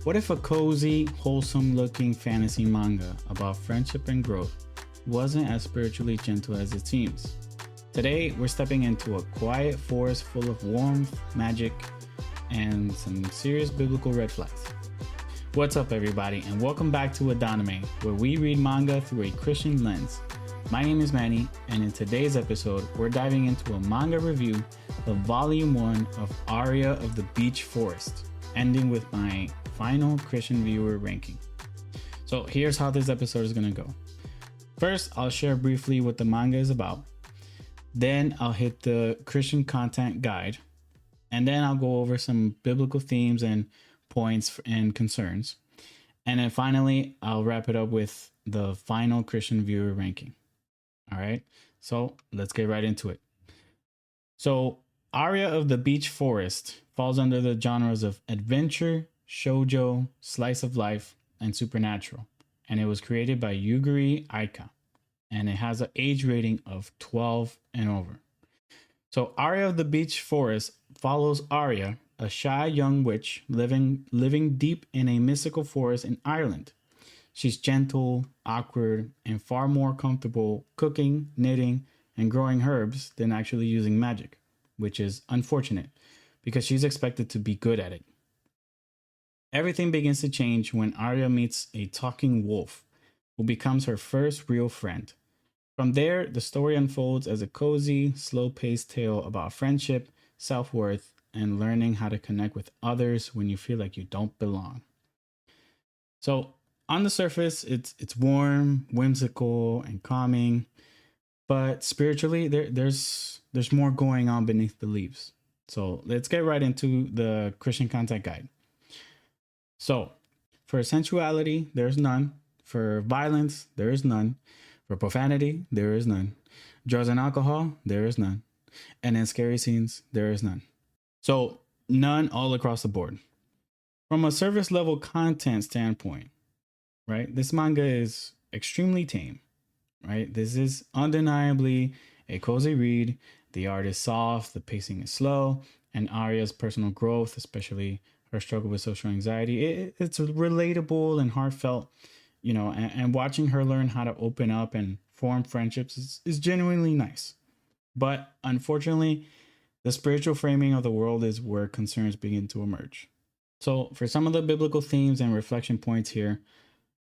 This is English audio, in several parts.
What if a cozy, wholesome looking fantasy manga about friendship and growth wasn't as spiritually gentle as it seems? Today, we're stepping into a quiet forest full of warmth, magic, and some serious biblical red flags. What's up, everybody, and welcome back to Adonime, where we read manga through a Christian lens. My name is Manny, and in today's episode, we're diving into a manga review of Volume 1 of Aria of the Beech Forest, ending with my final Christian viewer ranking. So here's how this episode is going to go. First, I'll share briefly what the manga is about. Then I'll hit the Christian content guide. And then I'll go over some biblical themes and points and concerns. And then finally, I'll wrap it up with the final Christian viewer ranking. All right, so let's get right into it. So Aria of the Beech Forest falls under the genres of adventure, shoujo, slice of life, and supernatural. And it was created by Yugiri Aika. And it has an age rating of 12 and over. So Aria of the Beech Forest follows Aria, a shy young witch living deep in a mystical forest in Ireland. She's gentle, awkward, and far more comfortable cooking, knitting, and growing herbs than actually using magic, which is unfortunate because she's expected to be good at it. Everything begins to change when Aria meets a talking wolf who becomes her first real friend. From there, the story unfolds as a cozy, slow-paced tale about friendship, self-worth, and learning how to connect with others when you feel like you don't belong. So, on the surface, it's warm, whimsical, and calming, but spiritually, there's more going on beneath the leaves. So let's get right into the Christian content guide. So, for sensuality, there's none. For violence, there is none. For profanity, there is none. Drugs and alcohol, there is none. And in scary scenes, there is none. So, none all across the board. From a surface level content standpoint, right, this manga is extremely tame, right? This is undeniably a cozy read. The art is soft, the pacing is slow, and Aria's personal growth, especially her struggle with social anxiety, it's relatable and heartfelt, and watching her learn how to open up and form friendships is genuinely nice. But unfortunately, the spiritual framing of the world is where concerns begin to emerge. So for some of the biblical themes and reflection points here,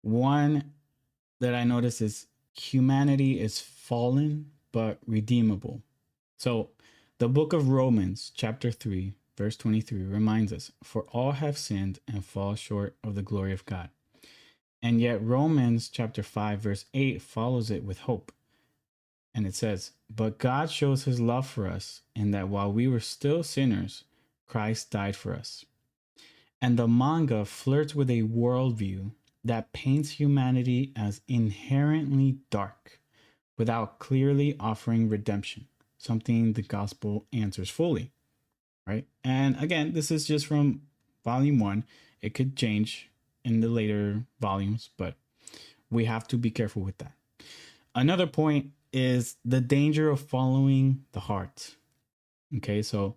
one that I noticed is humanity is fallen but redeemable. So the book of Romans, chapter 3, verse 23 reminds us, for all have sinned and fall short of the glory of God. And yet Romans chapter 5, verse 8 follows it with hope. And it says, but God shows his love for us in that while we were still sinners, Christ died for us. And the manga flirts with a worldview that paints humanity as inherently dark without clearly offering redemption, something the gospel answers fully, right? And again, this is just from volume 1. It could change in the later volumes, but we have to be careful with that. Another point is the danger of following the heart. Okay, so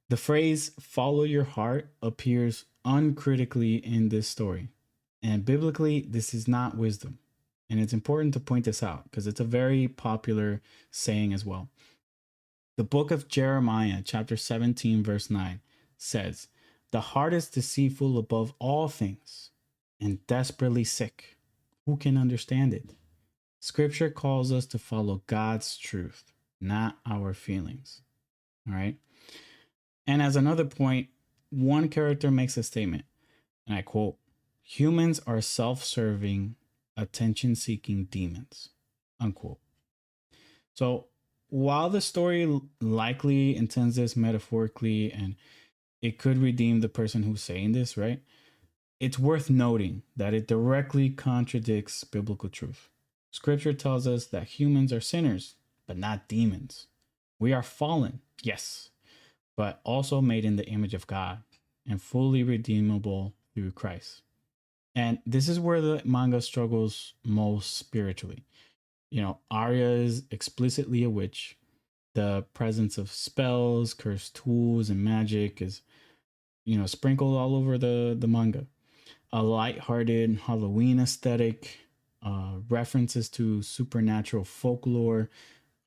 the phrase follow your heart appears uncritically in this story. And biblically, this is not wisdom. And it's important to point this out because it's a very popular saying as well. The book of Jeremiah, chapter 17, verse 9 says, the heart is deceitful above all things and desperately sick. Who can understand it? Scripture calls us to follow God's truth, not our feelings. All right. And as another point, one character makes a statement, and I quote, humans are self-serving, attention-seeking demons, unquote. So while the story likely intends this metaphorically and it could redeem the person who's saying this, right? It's worth noting that it directly contradicts biblical truth. Scripture tells us that humans are sinners, but not demons. We are fallen, yes, but also made in the image of God and fully redeemable through Christ. And this is where the manga struggles most spiritually. Aria is explicitly a witch. The presence of spells, cursed tools, and magic is, sprinkled all over the manga. a lighthearted Halloween aesthetic, references to supernatural folklore,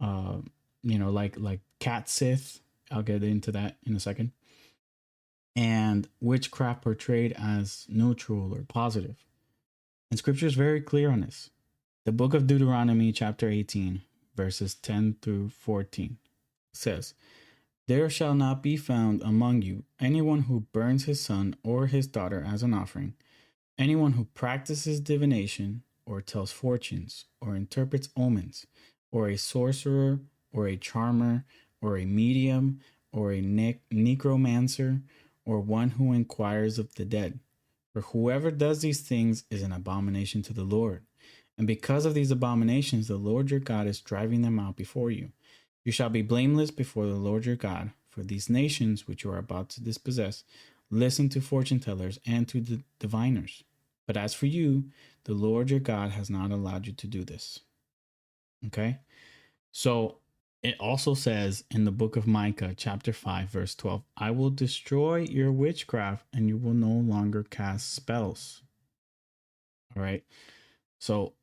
uh, like cat Sith. I'll get into that in a second. And witchcraft portrayed as neutral or positive. And scripture is very clear on this. The book of Deuteronomy, chapter 18, verses 10 through 14 says, "There shall not be found among you anyone who burns his son or his daughter as an offering, anyone who practices divination or tells fortunes or interprets omens, or a sorcerer or a charmer or a medium or a necromancer or one who inquires of the dead. For whoever does these things is an abomination to the Lord. And because of these abominations, the Lord your God is driving them out before you. You shall be blameless before the Lord your God, for these nations which you are about to dispossess listen to fortune tellers and to the diviners. But as for you, the Lord your God has not allowed you to do this." Okay? So it also says in the book of Micah, chapter 5, verse 12, "I will destroy your witchcraft and you will no longer cast spells." All right? So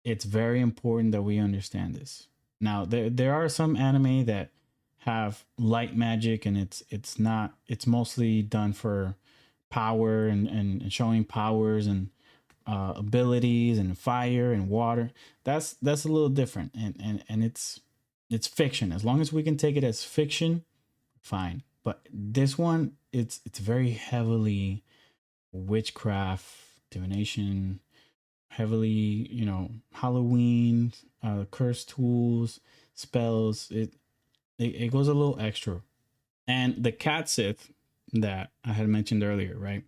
it's very important that we understand this. Now, there are some anime that have light magic, and it's mostly done for power and showing powers and abilities and fire and water. That's a little different, and it's fiction. As long as we can take it as fiction, fine. But this one, it's very heavily witchcraft, divination, heavily, Halloween, cursed tools, spells. It goes a little extra. And the cat Sith that I had mentioned earlier, right?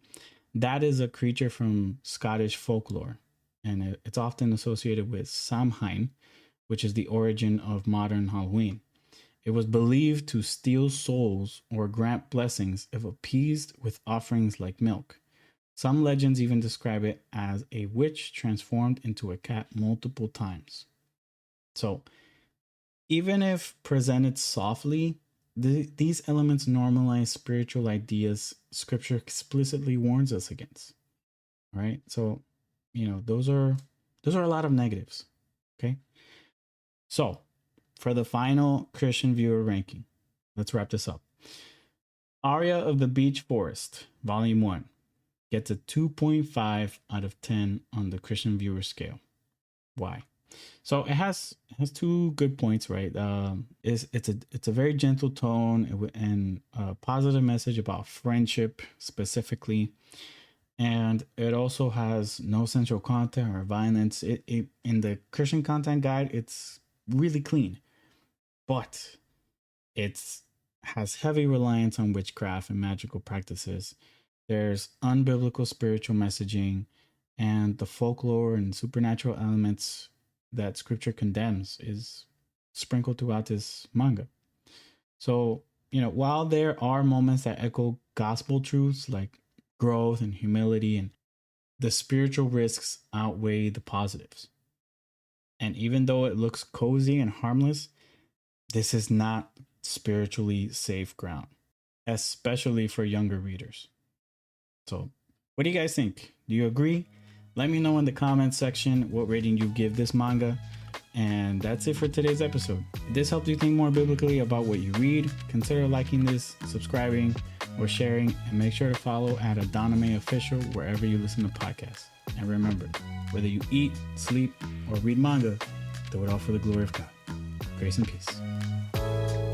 That is a creature from Scottish folklore, and it's often associated with Samhain, which is the origin of modern Halloween. It was believed to steal souls or grant blessings if appeased with offerings like milk. Some legends even describe it as a witch transformed into a cat multiple times. So, even if presented softly, these elements normalize spiritual ideas scripture explicitly warns us against. All right? So, those are a lot of negatives. Okay? So, for the final Christian viewer ranking, let's wrap this up. Aria of the Beech Forest, Volume 1, gets a 2.5 out of 10 on the Christian viewer scale. Why? So it has two good points, right? It's a very gentle tone and a positive message about friendship specifically, and it also has no sensual content or violence. It in the Christian content guide, it's really clean, but it's has heavy reliance on witchcraft and magical practices. There's unbiblical spiritual messaging, and the folklore and supernatural elements that scripture condemns is sprinkled throughout this manga. So, while there are moments that echo gospel truths like growth and humility, and the spiritual risks outweigh the positives. And even though it looks cozy and harmless, this is not spiritually safe ground, especially for younger readers. So, what do you guys think? Do you agree? Let me know in the comments section what rating you give this manga. And that's it for today's episode. If this helped you think more biblically about what you read, consider liking this, subscribing, or sharing, and make sure to follow at Adonime Official wherever you listen to podcasts. And remember, whether you eat, sleep, or read manga, do it all for the glory of God. Grace and peace.